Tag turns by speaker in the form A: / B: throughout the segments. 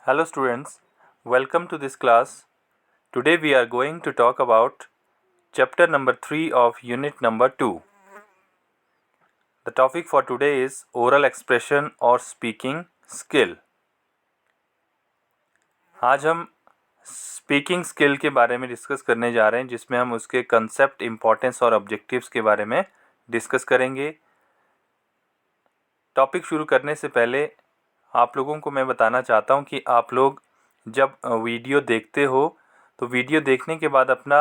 A: Hello students, welcome to this class. Today we are going to talk about chapter number 3 of unit number 2. The topic for today is oral expression or speaking skill. आज हम speaking skill के बारे में discuss करने जा रहे हैं, जिसमें हम उसके कंसेप्ट, इम्पोर्टेंस और ऑब्जेक्टिव्स के बारे में डिस्कस करेंगे. टॉपिक शुरू करने से पहले आप लोगों को मैं बताना चाहता हूं कि आप लोग जब वीडियो देखते हो तो वीडियो देखने के बाद अपना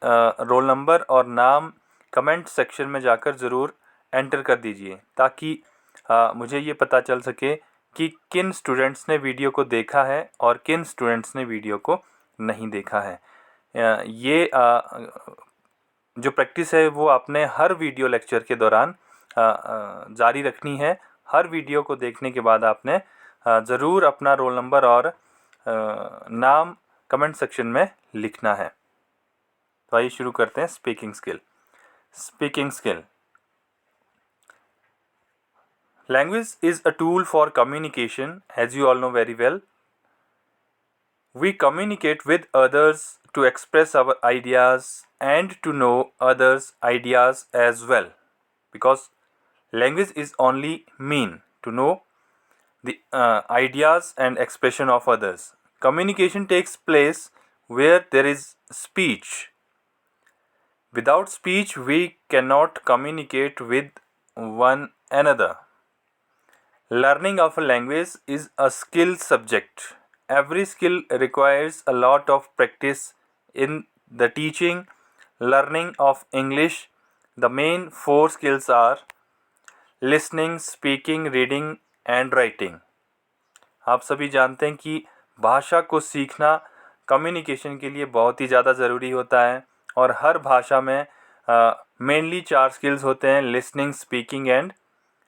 A: रोल नंबर और नाम कमेंट सेक्शन में जाकर ज़रूर एंटर कर दीजिए, ताकि मुझे ये पता चल सके कि किन स्टूडेंट्स ने वीडियो को देखा है और किन स्टूडेंट्स ने वीडियो को नहीं देखा है. ये जो प्रैक्टिस है वो आपने हर वीडियो लेक्चर के दौरान जारी रखनी है. हर वीडियो को देखने के बाद आपने ज़रूर अपना रोल नंबर और नाम कमेंट सेक्शन में लिखना है. तो आइए शुरू करते हैं. Speaking skill. Speaking skill. Language is a tool for communication, as you all know very well. We communicate with others to express our ideas and to know others' ideas as well, because language is only mean to know the ideas and expression of others. Communication takes place where there is speech. Without speech, we cannot communicate with one another. Learning of a language is a skill subject. Every skill requires a lot of practice. In the teaching, learning of English, the main 4 skills are listening, speaking, reading and writing. आप सभी जानते हैं कि भाषा को सीखना communication के लिए बहुत ही ज़्यादा ज़रूरी होता है, और हर भाषा में मेनली 4 स्किल्स होते हैं: listening, speaking and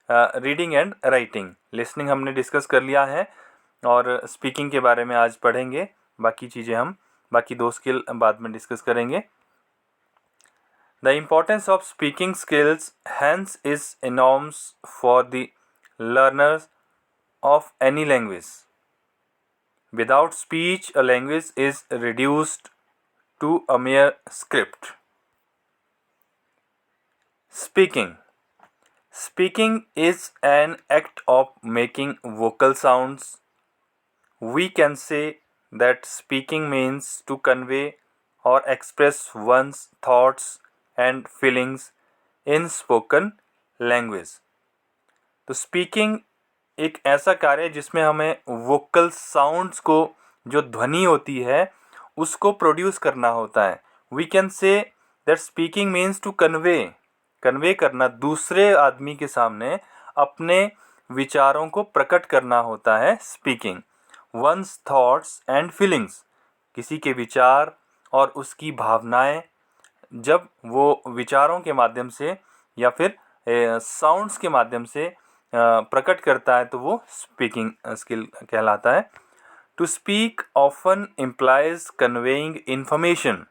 A: reading and writing. Listening हमने डिस्कस कर लिया है और स्पीकिंग के बारे में आज पढ़ेंगे. बाकी चीज़ें हम बाकी 2 स्किल बाद में डिस्कस करेंगे. The importance of speaking skills hence is enormous for the learners of any language. Without speech, a language is reduced to a mere script. Speaking. Speaking is an act of making vocal sounds. We can say that speaking means to convey or express one's thoughts and feelings in spoken language. तो speaking एक ऐसा कार्य है जिसमें हमें vocal sounds को, जो ध्वनि होती है, उसको प्रोड्यूस करना होता है. We can say that speaking means to convey करना, दूसरे आदमी के सामने अपने विचारों को प्रकट करना होता है speaking. One's thoughts and feelings, किसी के विचार और उसकी भावनाएं जब वो विचारों के माध्यम से या फिर साउंड्स के माध्यम से प्रकट करता है, तो वो स्पीकिंग स्किल कहलाता है. To speak often implies conveying information.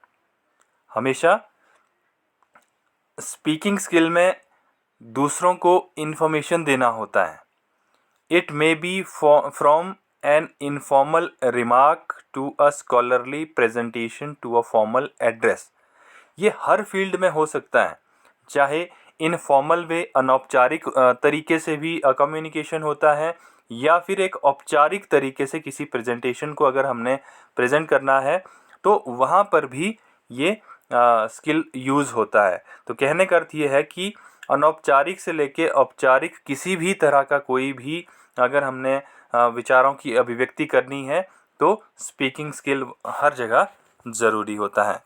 A: हमेशा स्पीकिंग स्किल में दूसरों को इंफॉर्मेशन देना होता है. It may be from an informal remark to a scholarly presentation to a formal address. ये हर फील्ड में हो सकता है, चाहे इनफॉर्मल वे, अनौपचारिक तरीके से भी कम्युनिकेशन होता है, या फिर एक औपचारिक तरीके से किसी प्रेजेंटेशन को अगर हमने प्रेजेंट करना है तो वहाँ पर भी ये स्किल यूज़ होता है. तो कहने का अर्थ ये है कि अनौपचारिक से लेके औपचारिक किसी भी तरह का कोई भी अगर हमने विचारों की अभिव्यक्ति करनी है तो स्पीकिंग स्किल हर जगह ज़रूरी होता है.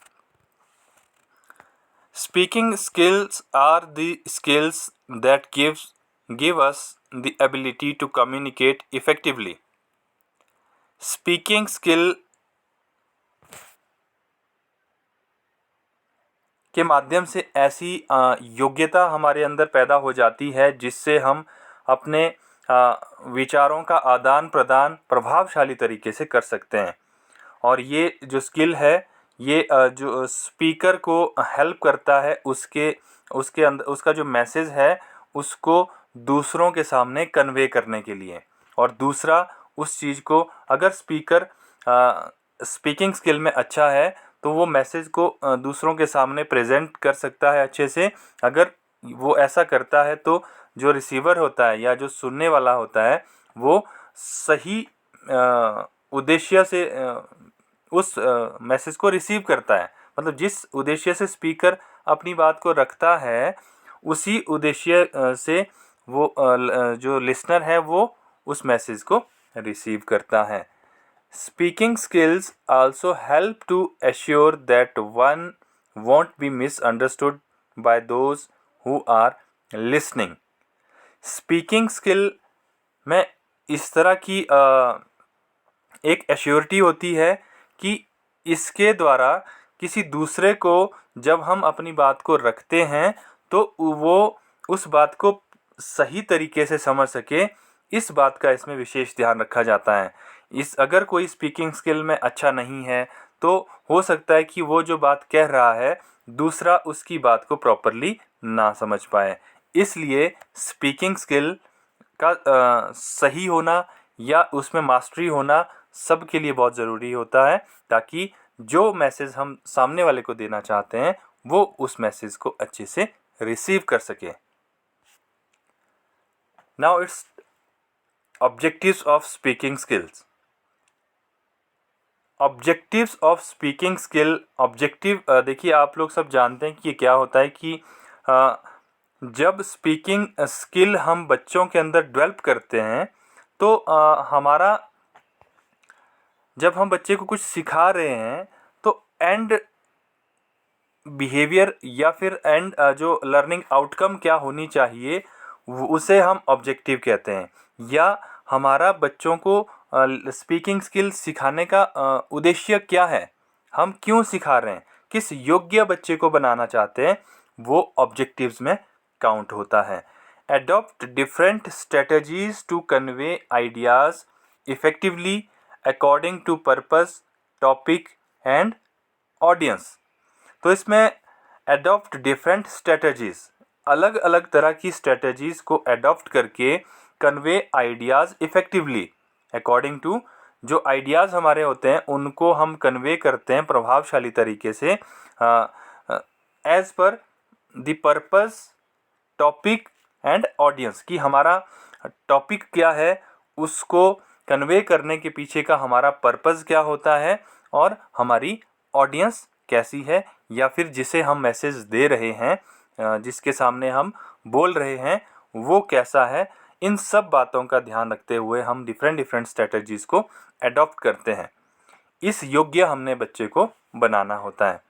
A: Speaking skills are the skills that give us the ability to communicate effectively. Speaking skill के माध्यम से ऐसी योग्यता हमारे अंदर पैदा हो जाती है जिससे हम अपने विचारों का आदान प्रदान प्रभावशाली तरीके से कर सकते हैं. और ये जो स्किल है, ये जो स्पीकर को हेल्प करता है उसके अंदर उसका जो मैसेज है उसको दूसरों के सामने कन्वे करने के लिए, और दूसरा उस चीज़ को, अगर स्पीकर स्पीकिंग स्किल में अच्छा है तो वो मैसेज को दूसरों के सामने प्रेजेंट कर सकता है अच्छे से। अगर वो ऐसा करता है तो जो रिसीवर होता है या जो सुनने वाला होता है वो सही उद्देश्य से उस मैसेज को रिसीव करता है। मतलब जिस उद्देश्य से स्पीकर अपनी बात को रखता है उसी उद्देश्य से वो जो लिसनर है वो उस मैसेज को रिसीव करता है। Speaking skills also help to assure that one won't be misunderstood by those who are listening. Speaking skill में इस तरह की एक एश्योरिटी होती है कि इसके द्वारा किसी दूसरे को जब हम अपनी बात को रखते हैं तो वो उस बात को सही तरीके से समझ सके, इस बात का इसमें विशेष ध्यान रखा जाता है। अगर कोई स्पीकिंग स्किल में अच्छा नहीं है तो हो सकता है कि वो जो बात कह रहा है दूसरा उसकी बात को प्रॉपरली ना समझ पाए। इसलिए स्पीकिंग स्किल का सही होना या उसमें मास्टरी होना सबके लिए बहुत ज़रूरी होता है, ताकि जो मैसेज हम सामने वाले को देना चाहते हैं वो उस मैसेज को अच्छे से रिसीव कर सके। Now it's objectives of speaking skills. Objectives of speaking skill. Objective देखिए, आप लोग सब जानते हैं कि ये क्या होता है कि जब स्पीकिंग स्किल हम बच्चों के अंदर डेवलप करते हैं तो हमारा, जब हम बच्चे को कुछ सिखा रहे हैं तो एंड बिहेवियर या फिर एंड जो लर्निंग आउटकम क्या होनी चाहिए उसे हम ऑब्जेक्टिव कहते हैं। या हमारा बच्चों को स्पीकिंग स्किल सिखाने का उद्देश्य क्या है, हम क्यों सिखा रहे हैं, किस योग्य बच्चे को बनाना चाहते हैं, वो ऑब्जेक्टिव्स में काउंट होता है। Adopt different strategies to convey ideas effectively according to purpose, topic and audience. तो इसमें अडॉप्ट डिफरेंट स्ट्रेटजीज, अलग अलग तरह की स्ट्रेटजीज को अडॉप्ट करके convey ideas effectively according to, जो आइडियाज़ हमारे होते हैं उनको हम कन्वे करते हैं प्रभावशाली तरीके से as per the purpose, topic and audience, कि हमारा टॉपिक क्या है, उसको कन्वे करने के पीछे का हमारा पर्पस क्या होता है और हमारी ऑडियंस कैसी है, या फिर जिसे हम मैसेज दे रहे हैं, जिसके सामने हम बोल रहे हैं वो कैसा है। इन सब बातों का ध्यान रखते हुए हम डिफरेंट स्ट्रेटजीज को अडॉप्ट करते हैं। इस योग्य हमने बच्चे को बनाना होता है।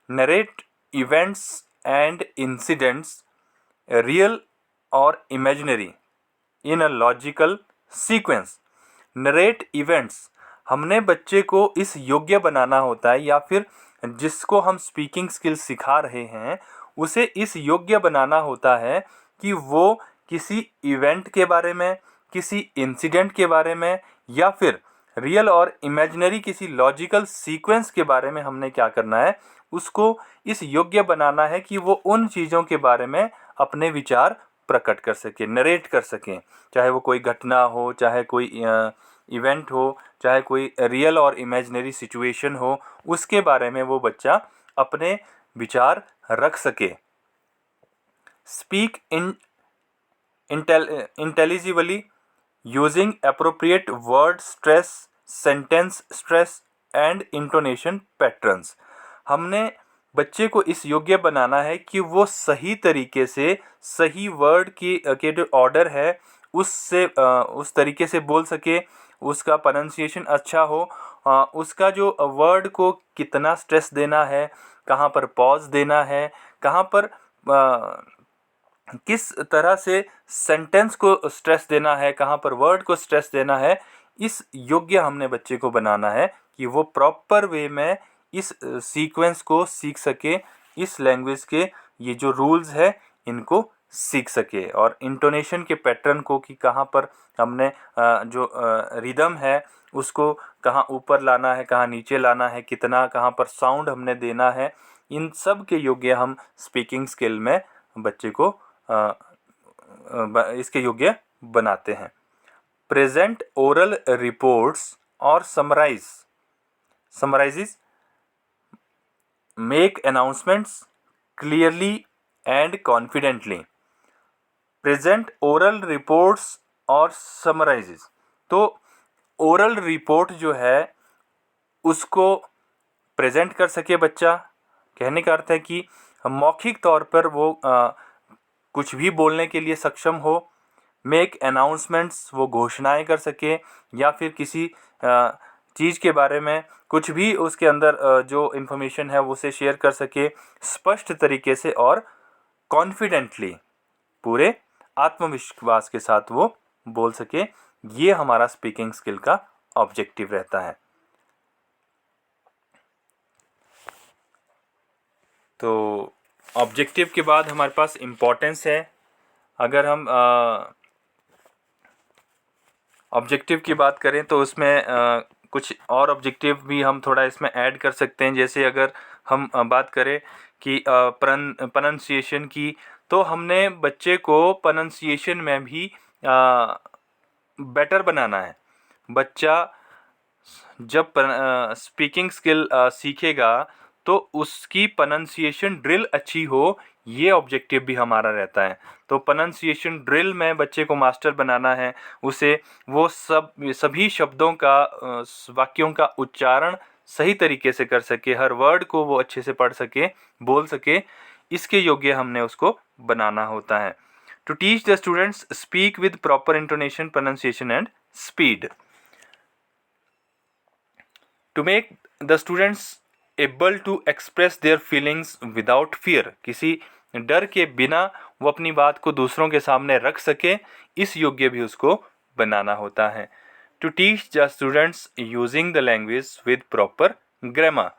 A: Narrate events and incidents, real और imaginary, in a logical sequence. Narrate events, हमने बच्चे को इस योग्य बनाना होता है, या फिर जिसको हम स्पीकिंग स्किल सिखा रहे हैं उसे इस योग्य बनाना होता है कि वो किसी इवेंट के बारे में, किसी इंसिडेंट के बारे में, या फिर रियल और इमेजिनरी किसी लॉजिकल सीक्वेंस के बारे में हमने क्या करना है, उसको इस योग्य बनाना है कि वो उन चीज़ों के बारे में अपने विचार प्रकट कर सके, नरेट कर सकें। चाहे वो कोई घटना हो, चाहे कोई इवेंट हो, चाहे कोई रियल और इमेजिनरी सिचुएशन हो, उसके बारे में वो बच्चा अपने विचार रख सके। Speak in intelligibly using appropriate word stress, sentence stress and intonation patterns. हमने बच्चे को इस योग्य बनाना है कि वो सही तरीके से सही वर्ड के जो ऑर्डर है उससे उस तरीके से बोल सके, उसका प्रोनाउंसिएशन अच्छा हो, उसका जो वर्ड को कितना स्ट्रेस देना है, कहाँ पर पॉज देना है, कहाँ पर किस तरह से सेंटेंस को स्ट्रेस देना है, कहाँ पर वर्ड को स्ट्रेस देना है, इस योग्य हमने बच्चे को बनाना है कि वो प्रॉपर वे में इस सीक्वेंस को सीख सके, इस लैंग्वेज के ये जो रूल्स है इनको सीख सके, और इंटोनेशन के पैटर्न को कि कहाँ पर हमने जो रिदम है उसको कहाँ ऊपर लाना है, कहाँ नीचे लाना है, कितना कहाँ पर साउंड हमने देना है, इन सब के योग्य हम स्पीकिंग स्किल में बच्चे को इसके योग्य बनाते हैं। present oral reports or summarizes, make announcements clearly and confidently. Present oral reports और समराइजेस, तो ओरल रिपोर्ट जो है उसको प्रेजेंट कर सके बच्चा, कहने का अर्थ है कि मौखिक तौर पर वो कुछ भी बोलने के लिए सक्षम हो। मेक अनाउंसमेंट्स, वो घोषणाएं कर सके या फिर किसी चीज़ के बारे में कुछ भी उसके अंदर जो इन्फॉर्मेशन है वो उसे शेयर कर सके स्पष्ट तरीके से और कॉन्फिडेंटली, पूरे आत्मविश्वास के साथ वो बोल सके। ये हमारा स्पीकिंग स्किल का ऑब्जेक्टिव रहता है। तो ऑब्जेक्टिव के बाद हमारे पास इम्पोर्टेंस है। अगर हम ऑब्जेक्टिव की बात करें तो उसमें कुछ और ऑब्जेक्टिव भी हम थोड़ा इसमें ऐड कर सकते हैं। जैसे अगर हम बात करें कि प्रोनंसिएशन की, तो हमने बच्चे को प्रोनंसिएशन में भी बेटर बनाना है। बच्चा जब स्पीकिंग स्किल सीखेगा तो उसकी प्रोनंसिएशन ड्रिल अच्छी हो, ये ऑब्जेक्टिव भी हमारा रहता है। तो प्रोनंसिएशन ड्रिल में बच्चे को मास्टर बनाना है, उसे वो सभी शब्दों का वाक्यों का उच्चारण सही तरीके से कर सके, हर वर्ड को वो अच्छे से पढ़ सके, बोल सके, इसके योग्य हमने उसको बनाना होता है। To teach the students speak with proper intonation, pronunciation and speed. To make the students able to express their feelings without fear, किसी डर के बिना वो अपनी बात को दूसरों के सामने रख सके, इस योग्य भी उसको बनाना होता है। To teach the students using the language with proper grammar,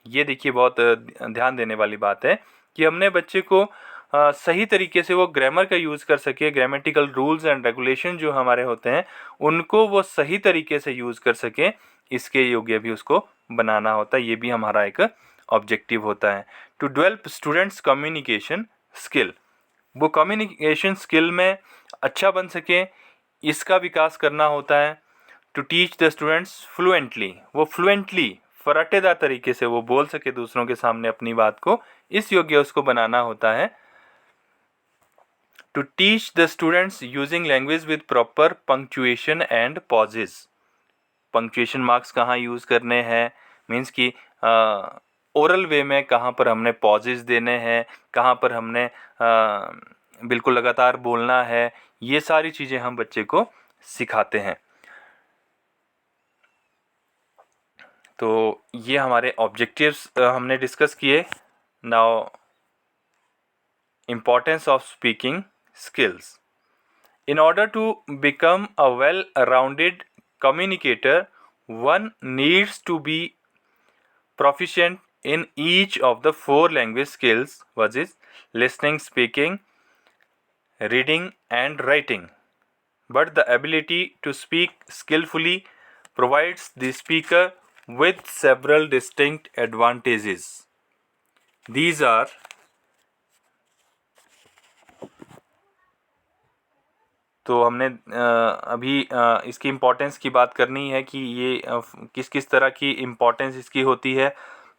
A: ये देखिए बहुत ध्यान देने वाली बात है कि हमने बच्चे को सही तरीके से वो ग्रामर का यूज़ कर सके, ग्रामेटिकल रूल्स एंड रेगुलेशन जो हमारे होते हैं उनको वो सही तरीके से यूज़ कर सके, इसके योग्य भी उसको बनाना होता है। ये भी हमारा एक ऑब्जेक्टिव होता है। To develop students communication skill, वो कम्युनिकेशन स्किल में अच्छा बन सके, इसका विकास करना होता है। To teach the students fluently, वो फ्लुएंटली फराटेदार तरीके से वो बोल सके दूसरों के सामने अपनी बात को, इस योग्य उसको बनाना होता है। To teach the students using language with proper punctuation and pauses, punctuation marks कहाँ यूज़ करने हैं, मीन्स कि ओरल वे में कहाँ पर हमने पॉजेज देने हैं, कहाँ पर हमने बिल्कुल लगातार बोलना है, ये सारी चीज़ें हम बच्चे को सिखाते हैं। तो ये हमारे ऑब्जेक्टिव्स हमने डिस्कस किए। Now importance of speaking skills. In order to become a well-rounded communicator, one needs to be proficient in each of the 4 language skills, which is listening, speaking, reading and writing. But the ability to speak skillfully provides the speaker with several distinct advantages. These are तो हमने अभी इसकी importance की बात करनी है कि ये किस किस तरह की इम्पोर्टेंस इसकी होती है।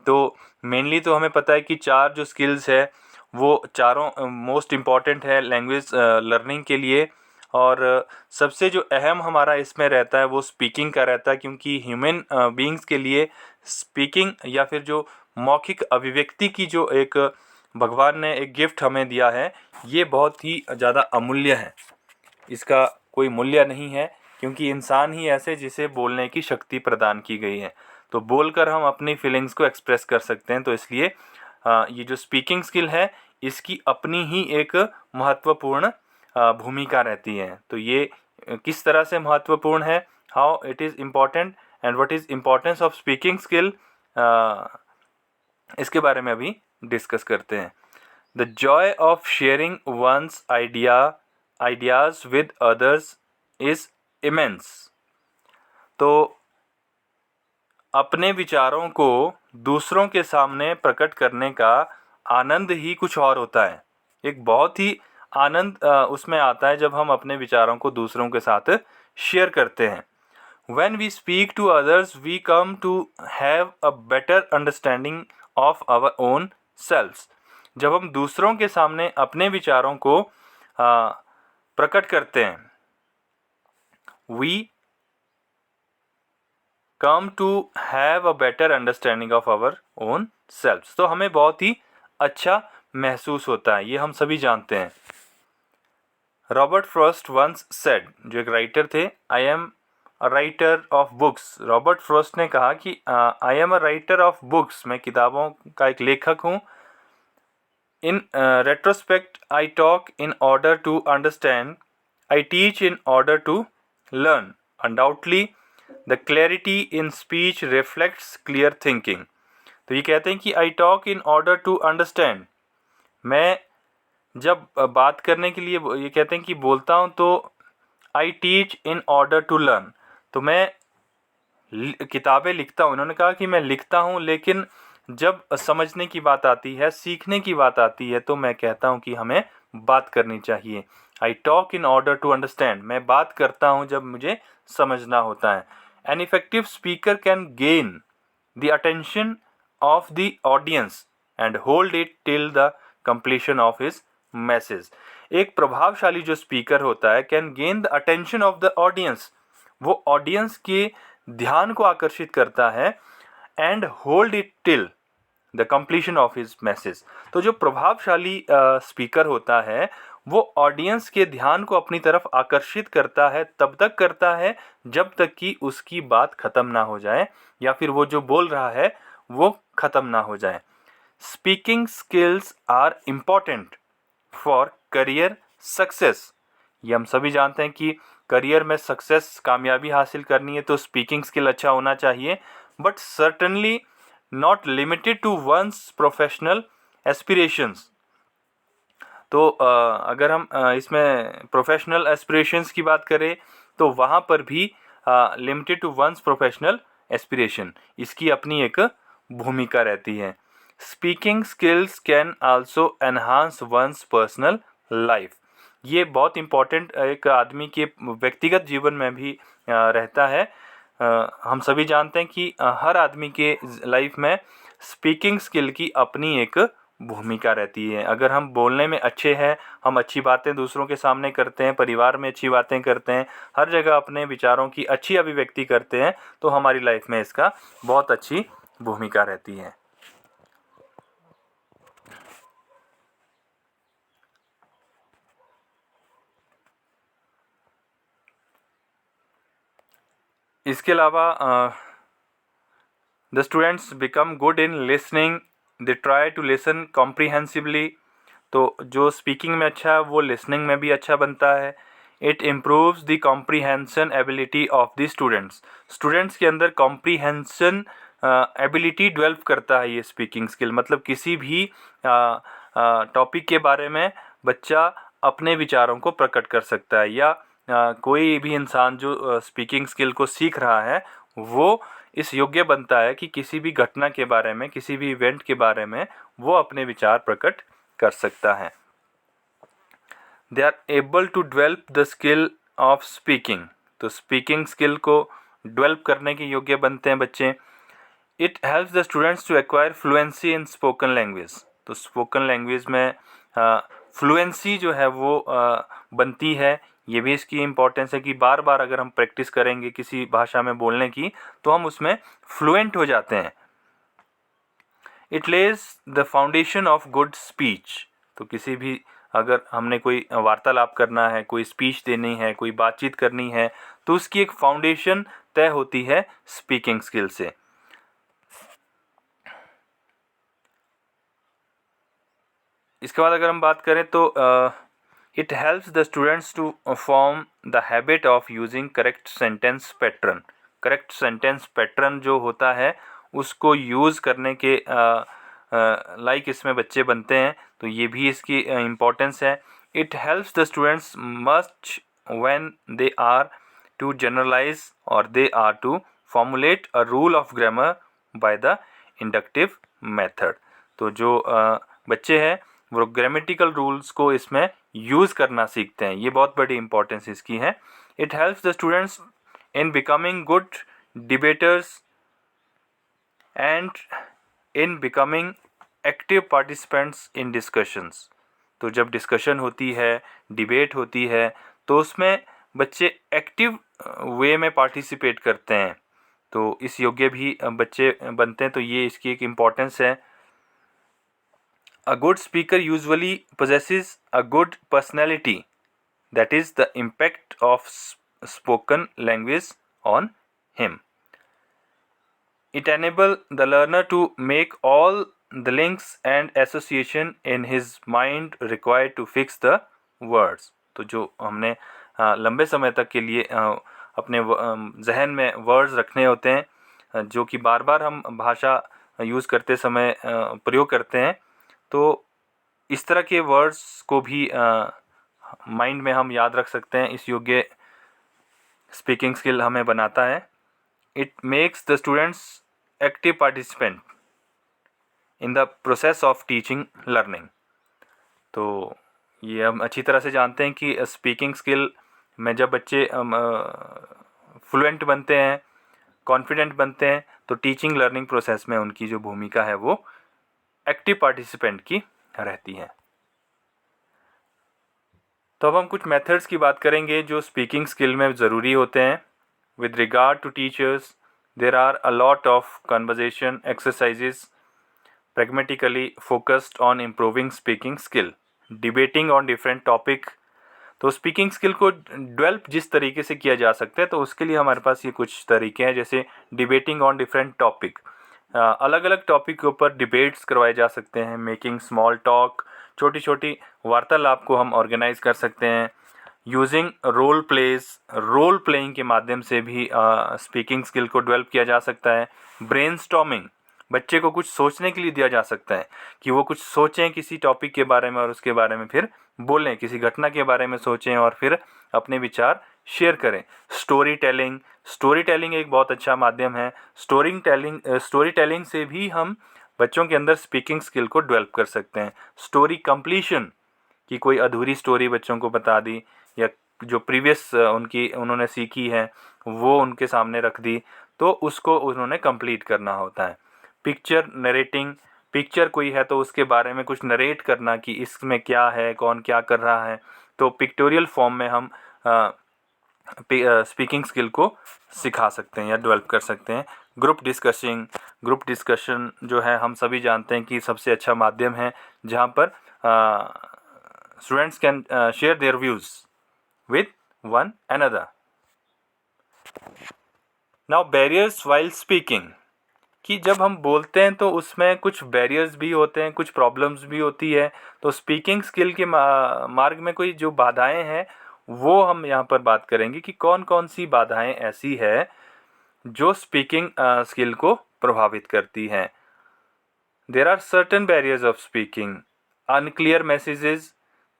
A: तो मेनली तो हमें पता है कि 4 जो स्किल्स है वो चारों मोस्ट इम्पॉर्टेंट है लैंग्वेज लर्निंग के लिए। और सबसे जो अहम हमारा इसमें रहता है वो स्पीकिंग का रहता है, क्योंकि ह्यूमन बीइंग्स के लिए स्पीकिंग या फिर जो मौखिक अभिव्यक्ति की जो एक भगवान ने एक गिफ्ट हमें दिया है, ये बहुत ही ज़्यादा अमूल्य है। इसका कोई मूल्य नहीं है, क्योंकि इंसान ही ऐसे जिसे बोलने की शक्ति प्रदान की गई है। तो बोलकर हम अपनी फीलिंग्स को एक्सप्रेस कर सकते हैं। तो इसलिए ये जो स्पीकिंग स्किल है इसकी अपनी ही एक महत्वपूर्ण भूमिका रहती है। तो ये किस तरह से महत्वपूर्ण है, how it is important and what is importance of speaking skill, इसके बारे में अभी डिस्कस करते हैं। The joy of sharing one's ideas with others is immense. तो अपने विचारों को दूसरों के सामने प्रकट करने का आनंद ही कुछ और होता है। एक बहुत ही आनंद उसमें आता है जब हम अपने विचारों को दूसरों के साथ शेयर करते हैं। When we speak to others, we come to have a better understanding of our own selves. जब हम दूसरों के सामने अपने विचारों को प्रकट करते हैं, we come to have a better understanding of our own selves. तो हमें बहुत ही अच्छा महसूस होता है, ये हम सभी जानते हैं। रॉबर्ट फ्रॉस्ट वंस सेड, जो एक राइटर थे, I am a writer of books. Robert Frost ने कहा कि I am a writer of books, मैं किताबों का एक लेखक हूँ। In retrospect I talk in order to understand, I teach in order to learn, undoubtedly the clarity in speech reflects clear thinking. तो ये कहते हैं कि I talk in order to understand, मैं जब बात करने के लिए, ये कहते हैं कि बोलता हूँ, तो I teach in order to learn, तो मैं किताबें लिखता हूँ। उन्होंने कहा कि मैं लिखता हूँ, लेकिन जब समझने की बात आती है, सीखने की बात आती है, तो मैं कहता हूँ कि हमें बात करनी चाहिए। I talk in order to understand, मैं बात करता हूँ जब मुझे समझना होता है। An effective speaker can gain the attention of the audience and hold it till the completion of his message. एक प्रभावशाली जो स्पीकर होता है, can gain the attention of the audience, वो ऑडियंस के ध्यान को आकर्षित करता है, and hold it till the completion of his message. तो जो प्रभावशाली स्पीकर होता है, वो ऑडियंस के ध्यान को अपनी तरफ आकर्षित करता है, तब तक करता है जब तक कि उसकी बात खत्म ना हो जाए, या फिर वो जो बोल रहा है वो खत्म ना हो जाए। Speaking skills are important for career success. ये हम सभी जानते हैं कि करियर में सक्सेस, कामयाबी हासिल करनी है तो स्पीकिंग स्किल अच्छा होना चाहिए, but certainly not limited to one's professional aspirations. तो अगर हम इसमें प्रोफेशनल एस्पिरेशंस की बात करें, तो वहाँ पर भी limited to one's professional aspiration, इसकी अपनी एक भूमिका रहती है। Speaking skills can also enhance one's personal life. ये बहुत इम्पॉर्टेंट एक आदमी के व्यक्तिगत जीवन में भी रहता है। हम सभी जानते हैं कि हर आदमी के लाइफ में स्पीकिंग स्किल की अपनी एक भूमिका रहती है। अगर हम बोलने में अच्छे हैं, हम अच्छी बातें दूसरों के सामने करते हैं, परिवार में अच्छी बातें करते हैं, हर जगह अपने विचारों की अच्छी अभिव्यक्ति करते हैं, तो हमारी लाइफ में इसका बहुत अच्छी भूमिका रहती है। इसके अलावा the students become good in listening, they try to listen comprehensively. तो जो स्पीकिंग में अच्छा है, वो लिसनिंग में भी अच्छा बनता है। It improves the comprehension ability of the students. Students के अंदर कॉम्प्रीहेंशन एबिलिटी डेवलप करता है ये स्पीकिंग स्किल। मतलब किसी भी टॉपिक के बारे में बच्चा अपने विचारों को प्रकट कर सकता है, या कोई भी इंसान जो स्पीकिंग स्किल को सीख रहा है, वो इस योग्य बनता है कि किसी भी घटना के बारे में, किसी भी इवेंट के बारे में वो अपने विचार प्रकट कर सकता है। They are able to develop the skill of speaking. तो स्पीकिंग स्किल को डेवलप करने के योग्य बनते हैं बच्चे। It helps the students to acquire fluency in spoken language. तो स्पोकन लैंग्वेज में फ्लुएंसी जो है वो बनती है। ये भी इसकी इम्पोर्टेंस है कि बार बार अगर हम प्रैक्टिस करेंगे किसी भाषा में बोलने की, तो हम उसमें फ्लुएंट हो जाते हैं। It Lay's the foundation of good speech. तो किसी भी, अगर हमने कोई वार्तालाप करना है, कोई स्पीच देनी है, कोई बातचीत करनी है, तो उसकी एक फाउंडेशन तय होती है स्पीकिंग स्किल से। इसके बाद अगर हम बात करें तो it helps the students to form the habit of using correct sentence pattern. Correct sentence pattern जो होता है उसको यूज़ करने के लाइक इसमें बच्चे बनते हैं। तो ये भी इसकी इम्पोर्टेंस है। It helps the students much when they are to generalize और they are to formulate a rule of grammar by the inductive method. तो जो बच्चे हैं वो ग्रामेटिकल रूल्स को इसमें यूज़ करना सीखते हैं। ये बहुत बड़ी इंपॉर्टेंस इसकी है। It helps the students in becoming good debaters and in becoming active participants in discussions. तो जब डिस्कशन होती है, डिबेट होती है, तो उसमें बच्चे एक्टिव वे में पार्टिसिपेट करते हैं, तो इस योग्य भी बच्चे बनते हैं. तो ये इसकी एक इम्पॉर्टेंस है. A good speaker usually possesses a good personality. That is the impact of spoken language on him. It enables the learner to make all the links and association in his mind required to fix the words. तो जो हमने लंबे समय तक के लिए अपने जहन में वर्ड्स रखने होते हैं, जो कि बार बार हम भाषा यूज़ करते समय प्रयोग करते हैं, तो इस तरह के वर्ड्स को भी माइंड में हम याद रख सकते हैं. इस योग्य स्पीकिंग स्किल हमें बनाता है. It makes the students active participant in the process of teaching learning. तो ये हम अच्छी तरह से जानते हैं कि स्पीकिंग स्किल में जब बच्चे फ्लुएंट बनते हैं, कॉन्फिडेंट बनते हैं, तो टीचिंग लर्निंग प्रोसेस में उनकी जो भूमिका है वो एक्टिव पार्टिसिपेंट की रहती है. तो अब हम कुछ मेथड्स की बात करेंगे जो स्पीकिंग स्किल में ज़रूरी होते हैं. With regard to teachers, there are a lot of conversation exercises pragmatically focused on improving speaking skill. Debating on different topic. तो स्पीकिंग स्किल को डेवलप जिस तरीके से किया जा सकता है, तो उसके लिए हमारे पास ये कुछ तरीके हैं. जैसे डिबेटिंग ऑन डिफरेंट टॉपिक, अलग अलग टॉपिक के ऊपर डिबेट्स करवाए जा सकते हैं. मेकिंग स्मॉल टॉक, छोटी छोटी वार्तालाप को हम ऑर्गेनाइज कर सकते हैं. Using role plays, role playing के माध्यम से भी स्पीकिंग स्किल को डेवलप किया जा सकता है. ब्रेनस्टॉर्मिंग, बच्चे को कुछ सोचने के लिए दिया जा सकता है कि वो कुछ सोचें किसी टॉपिक के बारे में और उसके बारे में फिर बोलें, किसी घटना के बारे में सोचें और फिर अपने विचार शेयर करें. स्टोरी टेलिंग, स्टोरी टेलिंग एक बहुत अच्छा माध्यम है. स्टोरी टेलिंग से भी हम बच्चों के अंदर स्पीकिंग स्किल को डेवलप कर सकते हैं. स्टोरी कंप्लीशन, कि कोई अधूरी स्टोरी बच्चों को बता दी या जो प्रीवियस उन्होंने सीखी है वो उनके सामने रख दी, तो उसको उन्होंने कंप्लीट करना होता है. पिक्चर नरेटिंग, पिक्चर कोई है तो उसके बारे में कुछ नरेट करना कि इसमें क्या है, कौन क्या कर रहा है, तो पिक्टोरियल फॉर्म में हम स्पीकिंग स्किल को सिखा सकते हैं या डेवलप कर सकते हैं. ग्रुप डिस्कशन जो है हम सभी जानते हैं कि सबसे अच्छा माध्यम है जहाँ पर students can share their views with one another. Now barriers while speaking, कि जब हम बोलते हैं तो उसमें कुछ बैरियर्स भी होते हैं, कुछ प्रॉब्लम्स भी होती है. तो स्पीकिंग स्किल के मार्ग में कोई जो बाधाएं हैं वो हम यहाँ पर बात करेंगे कि कौन कौन सी बाधाएं ऐसी है जो स्पीकिंग स्किल को प्रभावित करती हैं. There are certain barriers of speaking. Unclear messages,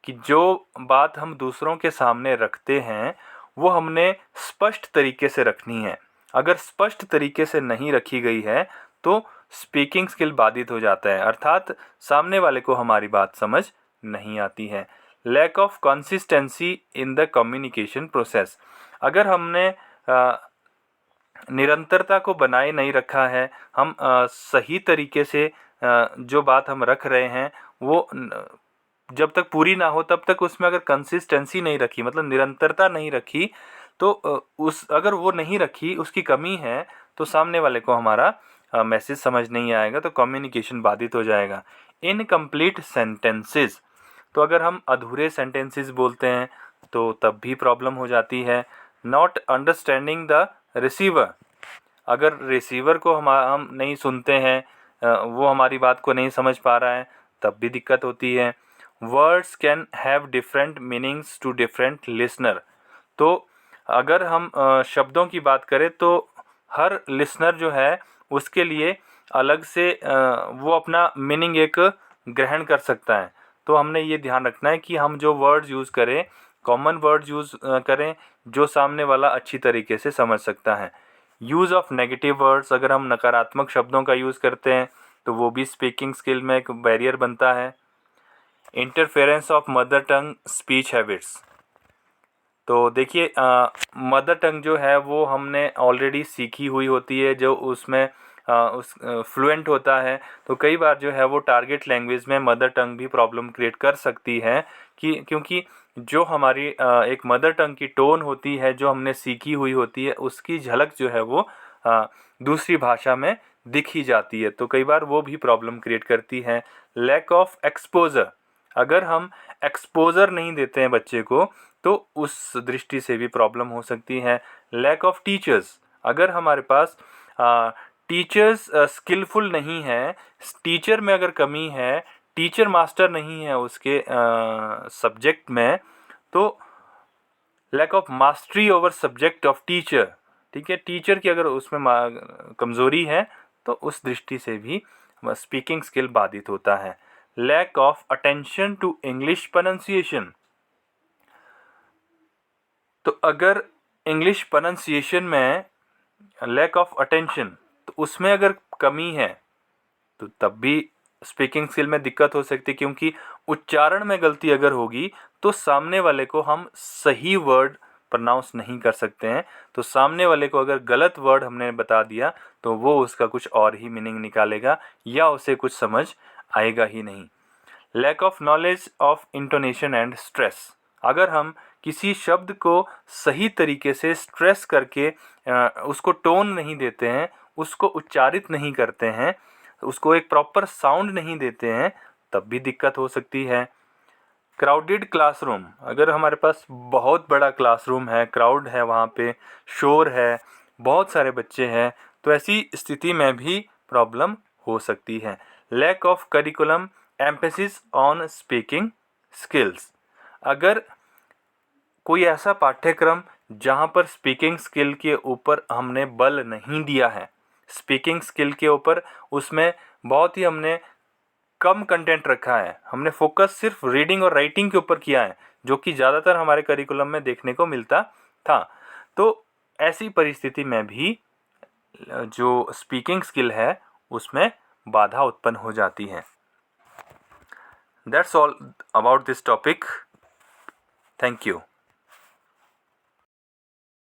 A: कि जो बात हम दूसरों के सामने रखते हैं वो हमने स्पष्ट तरीके से रखनी है. अगर स्पष्ट तरीके से नहीं रखी गई है तो स्पीकिंग स्किल बाधित हो जाता है, अर्थात सामने वाले को हमारी बात समझ नहीं आती है. Lack of consistency in the communication process, अगर हमने निरंतरता को बनाए नहीं रखा है, हम सही तरीके से जो बात हम रख रहे हैं वो जब तक पूरी ना हो तब तक उसमें अगर कंसिस्टेंसी नहीं रखी, मतलब निरंतरता नहीं रखी, तो अगर वो नहीं रखी, उसकी कमी है, तो सामने वाले को हमारा मैसेज समझ नहीं आएगा, तो कम्युनिकेशन बाधित हो जाएगा. इनकम्प्लीट सेंटेंसेस, तो अगर हम अधूरे सेंटेंसेस बोलते हैं तो तब भी प्रॉब्लम हो जाती है. नॉट अंडरस्टैंडिंग द रिसीवर, अगर रिसीवर को हम नहीं सुनते हैं, वो हमारी बात को नहीं समझ पा रहा है, तब भी दिक्कत होती है. Words can have different meanings to different listener, तो अगर हम शब्दों की बात करें तो हर लिसनर जो है उसके लिए अलग से वो अपना मीनिंग एक ग्रहण कर सकता है. तो हमने ये ध्यान रखना है कि हम जो वर्ड्स यूज़ करें, कॉमन वर्ड्स यूज़ करें जो सामने वाला अच्छी तरीके से समझ सकता है. यूज़ ऑफ नेगेटिव वर्ड्स, अगर हम नकारात्मक शब्दों का यूज़ करते हैं तो वो भी स्पीकिंग स्किल में एक बैरियर बनता है. Interference of mother tongue speech habits, तो देखिए मदर टंग जो है वो हमने ऑलरेडी सीखी हुई होती है, जो उसमें उस फ्लुएंट होता है, तो कई बार जो है वो टारगेट लैंग्वेज में मदर टंग भी प्रॉब्लम क्रिएट कर सकती है कि क्योंकि जो हमारी एक मदर टंग की टोन होती है जो हमने सीखी हुई होती है, उसकी झलक जो है वो दूसरी भाषा में दिखी जाती है, तो कई बार वो भी प्रॉब्लम क्रिएट करती है। लैक ऑफ एक्सपोजर, अगर हम एक्सपोजर नहीं देते हैं बच्चे को तो उस दृष्टि से भी प्रॉब्लम हो सकती है। लैक ऑफ टीचर्स, अगर हमारे पास टीचर्स स्किलफुल नहीं है, टीचर में अगर कमी है, टीचर मास्टर नहीं है उसके सब्जेक्ट में, तो lack of mastery over subject of teacher, ठीक है, टीचर की अगर उसमें कमज़ोरी है तो उस दृष्टि से भी स्पीकिंग स्किल बाधित होता है। Lack of attention to English pronunciation, तो अगर इंग्लिश प्रोनाउंसिएशन में लैक ऑफ अटेंशन, तो उसमें अगर कमी है तो तब भी स्पीकिंग स्किल में दिक्कत हो सकती है, क्योंकि उच्चारण में गलती अगर होगी तो सामने वाले को हम सही वर्ड प्रोनाउंस नहीं कर सकते हैं, तो सामने वाले को अगर गलत वर्ड हमने बता दिया तो वो उसका कुछ और ही मीनिंग निकालेगा या उसे कुछ समझ आएगा ही नहीं। Lack of knowledge of intonation and stress, अगर हम किसी शब्द को सही तरीके से स्ट्रेस करके उसको टोन नहीं देते हैं, उसको उच्चारित नहीं करते हैं, उसको एक प्रॉपर साउंड नहीं देते हैं, तब भी दिक्कत हो सकती है। क्राउडेड क्लासरूम, अगर हमारे पास बहुत बड़ा क्लासरूम है, क्राउड है, वहाँ पे शोर है, बहुत सारे बच्चे हैं, तो ऐसी स्थिति में भी प्रॉब्लम हो सकती है। Lack of curriculum emphasis on speaking skills, अगर कोई ऐसा पाठ्यक्रम जहाँ पर स्पीकिंग स्किल के ऊपर हमने बल नहीं दिया है, स्पीकिंग स्किल के ऊपर उसमें बहुत ही हमने कम कंटेंट रखा है, हमने फोकस सिर्फ रीडिंग और राइटिंग के ऊपर किया है, जो कि ज़्यादातर हमारे करिकुलम में देखने को मिलता था, तो ऐसी परिस्थिति में भी जो स्पीकिंग स्किल है उसमें बाधा उत्पन्न हो जाती है। That's all about this topic. Thank you.